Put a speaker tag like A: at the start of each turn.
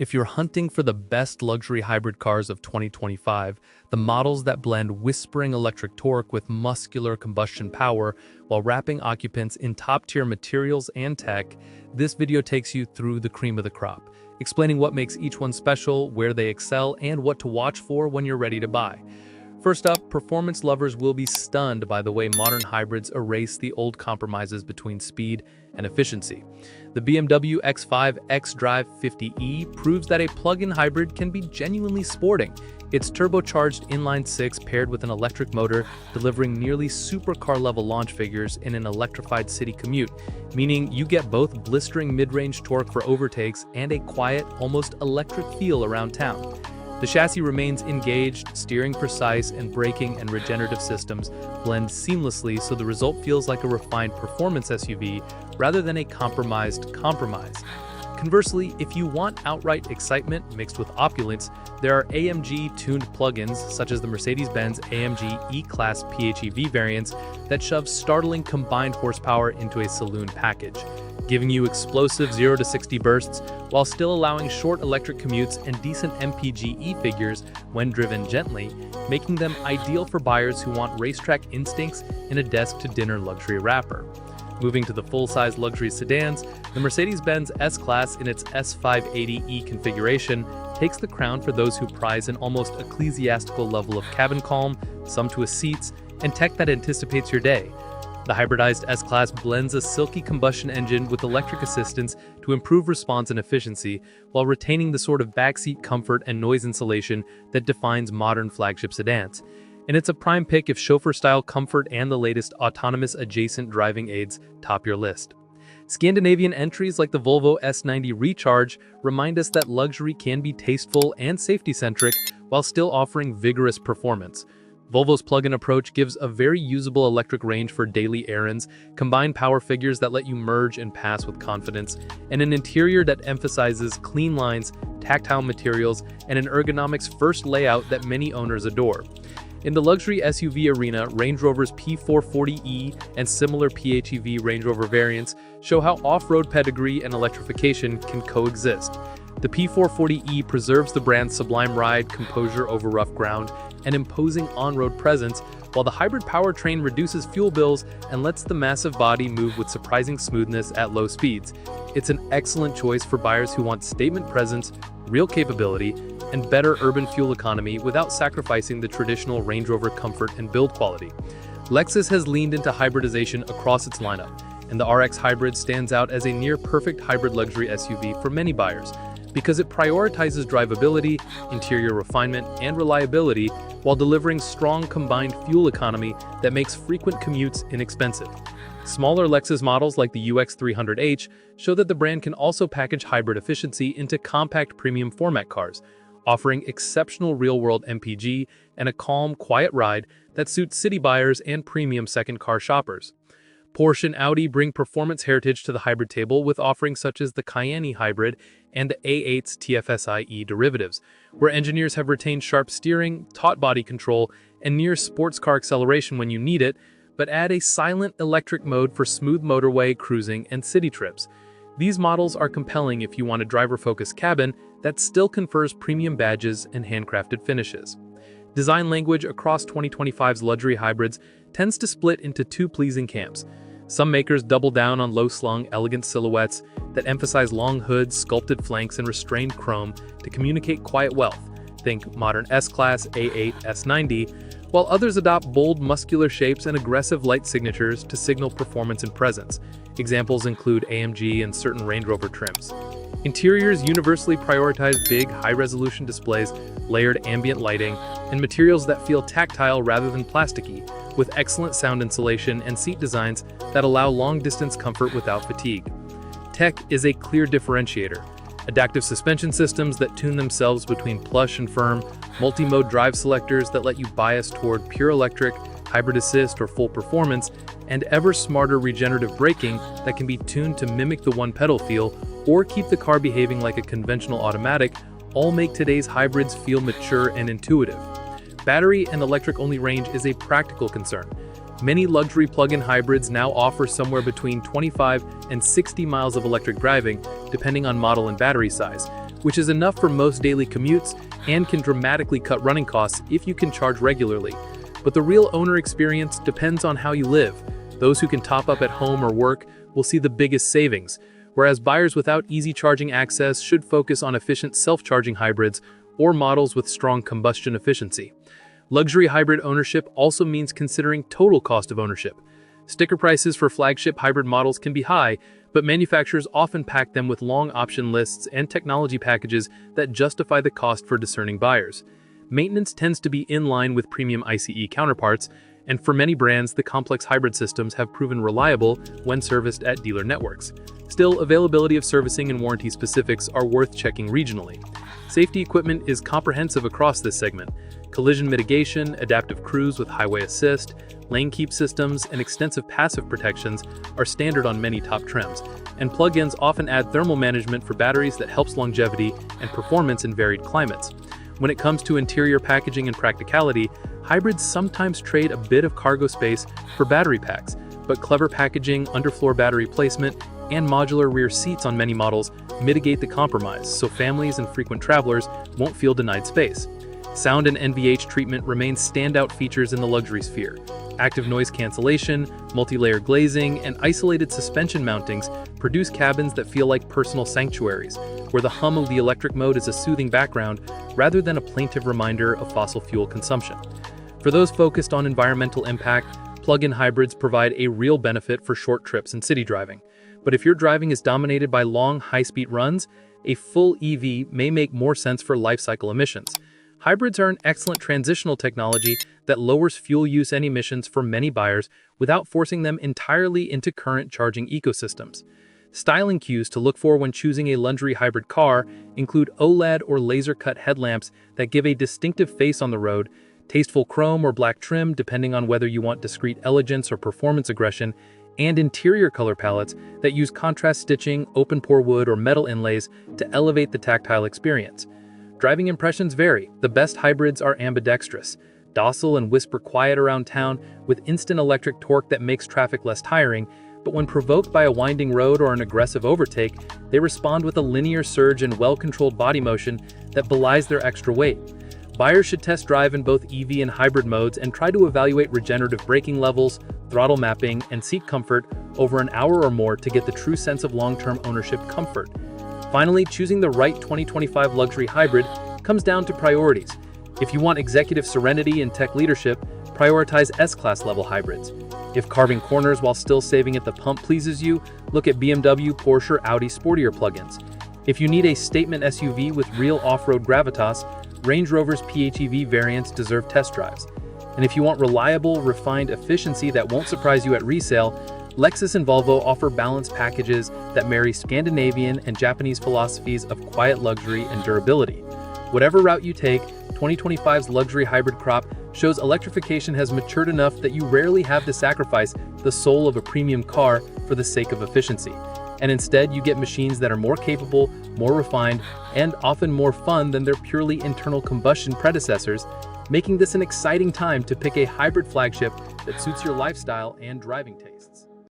A: If you're hunting for the best luxury hybrid cars of 2025, the models that blend whispering electric torque with muscular combustion power while wrapping occupants in top-tier materials and tech, this video takes you through the cream of the crop, explaining what makes each one special, where they excel, and what to watch for when you're ready to buy. First up, performance lovers will be stunned by the way modern hybrids erase the old compromises between speed and efficiency. The BMW X5 xDrive 50e proves that a plug-in hybrid can be genuinely sporting. Its turbocharged inline-six paired with an electric motor delivering nearly supercar-level launch figures in an electrified city commute, meaning you get both blistering mid-range torque for overtakes and a quiet, almost electric feel around town. The chassis remains engaged, steering precise, and braking and regenerative systems blend seamlessly, so the result feels like a refined performance SUV rather than a compromised compromise. Conversely, if you want outright excitement mixed with opulence, there are AMG-tuned plugins such as the Mercedes-Benz AMG E-Class PHEV variants that shove startling combined horsepower into a saloon package, giving you explosive 0 to 60 bursts while still allowing short electric commutes and decent MPGe figures when driven gently, making them ideal for buyers who want racetrack instincts in a desk-to-dinner luxury wrapper. Moving to the full-size luxury sedans, the Mercedes-Benz S-Class in its S580e configuration takes the crown for those who prize an almost ecclesiastical level of cabin calm, sumptuous seats, and tech that anticipates your day. The hybridized S-Class blends a silky combustion engine with electric assistance to improve response and efficiency, while retaining the sort of backseat comfort and noise insulation that defines modern flagship sedans. And it's a prime pick if chauffeur-style comfort and the latest autonomous adjacent driving aids top your list. Scandinavian entries like the Volvo S90 Recharge remind us that luxury can be tasteful and safety-centric while still offering vigorous performance. Volvo's plug-in approach gives a very usable electric range for daily errands, combined power figures that let you merge and pass with confidence, and an interior that emphasizes clean lines, tactile materials, and an ergonomics-first layout that many owners adore. In the luxury SUV arena, Range Rover's P440e and similar PHEV Range Rover variants show how off-road pedigree and electrification can coexist. The P440e preserves the brand's sublime ride, composure over rough ground, and imposing on-road presence, while the hybrid powertrain reduces fuel bills and lets the massive body move with surprising smoothness at low speeds. It's an excellent choice for buyers who want statement presence, real capability, and better urban fuel economy without sacrificing the traditional Range Rover comfort and build quality. Lexus has leaned into hybridization across its lineup, and the RX Hybrid stands out as a near-perfect hybrid luxury SUV for many buyers, because it prioritizes drivability, interior refinement, and reliability while delivering strong combined fuel economy that makes frequent commutes inexpensive. Smaller Lexus models like the UX300H show that the brand can also package hybrid efficiency into compact premium format cars, offering exceptional real-world MPG and a calm, quiet ride that suits city buyers and premium second-car shoppers. Porsche and Audi bring performance heritage to the hybrid table with offerings such as the Cayenne Hybrid and the A8's TFSI-E derivatives, where engineers have retained sharp steering, taut body control, and near sports car acceleration when you need it, but add a silent electric mode for smooth motorway, cruising, and city trips. These models are compelling if you want a driver-focused cabin that still confers premium badges and handcrafted finishes. Design language across 2025's luxury hybrids tends to split into two pleasing camps. Some makers double down on low-slung, elegant silhouettes that emphasize long hoods, sculpted flanks, and restrained chrome to communicate quiet wealth. Think modern S-Class, A8, S90, while others adopt bold, muscular shapes and aggressive light signatures to signal performance and presence. Examples include AMG and certain Range Rover trims. Interiors universally prioritize big, high-resolution displays, layered ambient lighting, and materials that feel tactile rather than plasticky, with excellent sound insulation and seat designs that allow long-distance comfort without fatigue. Tech is a clear differentiator. Adaptive suspension systems that tune themselves between plush and firm, multi-mode drive selectors that let you bias toward pure electric, hybrid assist, or full performance, and ever-smarter regenerative braking that can be tuned to mimic the one-pedal feel or keep the car behaving like a conventional automatic, all make today's hybrids feel mature and intuitive. Battery and electric-only range is a practical concern. Many luxury plug-in hybrids now offer somewhere between 25 and 60 miles of electric driving, depending on model and battery size, which is enough for most daily commutes and can dramatically cut running costs if you can charge regularly. But the real owner experience depends on how you live. Those who can top up at home or work will see the biggest savings, whereas buyers without easy charging access should focus on efficient self-charging hybrids or models with strong combustion efficiency. Luxury hybrid ownership also means considering total cost of ownership. Sticker prices for flagship hybrid models can be high, but manufacturers often pack them with long option lists and technology packages that justify the cost for discerning buyers. Maintenance tends to be in line with premium ICE counterparts, and for many brands, the complex hybrid systems have proven reliable when serviced at dealer networks. Still, availability of servicing and warranty specifics are worth checking regionally. Safety equipment is comprehensive across this segment. Collision mitigation, adaptive cruise with highway assist, lane keep systems, and extensive passive protections are standard on many top trims, and plug-ins often add thermal management for batteries that helps longevity and performance in varied climates. When it comes to interior packaging and practicality, hybrids sometimes trade a bit of cargo space for battery packs, but clever packaging, underfloor battery placement, and modular rear seats on many models mitigate the compromise, so families and frequent travelers won't feel denied space. Sound and NVH treatment remain standout features in the luxury sphere. Active noise cancellation, multi-layer glazing, and isolated suspension mountings produce cabins that feel like personal sanctuaries, where the hum of the electric mode is a soothing background rather than a plaintive reminder of fossil fuel consumption. For those focused on environmental impact, plug-in hybrids provide a real benefit for short trips and city driving. But if your driving is dominated by long, high-speed runs, a full EV may make more sense for life cycle emissions. Hybrids are an excellent transitional technology that lowers fuel use and emissions for many buyers without forcing them entirely into current charging ecosystems. Styling cues to look for when choosing a luxury hybrid car include OLED or laser-cut headlamps that give a distinctive face on the road, tasteful chrome or black trim depending on whether you want discreet elegance or performance aggression, and interior color palettes that use contrast stitching, open-pore wood, or metal inlays to elevate the tactile experience. Driving impressions vary. The best hybrids are ambidextrous, docile and whisper quiet around town with instant electric torque that makes traffic less tiring, but when provoked by a winding road or an aggressive overtake, they respond with a linear surge and well-controlled body motion that belies their extra weight. Buyers should test drive in both EV and hybrid modes and try to evaluate regenerative braking levels, throttle mapping, and seat comfort over an hour or more to get the true sense of long-term ownership comfort. Finally, choosing the right 2025 luxury hybrid comes down to priorities. If you want executive serenity and tech leadership, prioritize S-Class level hybrids. If carving corners while still saving at the pump pleases you, look at BMW, Porsche, Audi sportier plugins. If you need a statement SUV with real off-road gravitas, Range Rover's PHEV variants deserve test drives. And if you want reliable, refined efficiency that won't surprise you at resale, Lexus and Volvo offer balanced packages that marry Scandinavian and Japanese philosophies of quiet luxury and durability. Whatever route you take, 2025's luxury hybrid crop shows electrification has matured enough that you rarely have to sacrifice the soul of a premium car for the sake of efficiency. And instead, you get machines that are more capable, more refined, and often more fun than their purely internal combustion predecessors, making this an exciting time to pick a hybrid flagship that suits your lifestyle and driving tastes.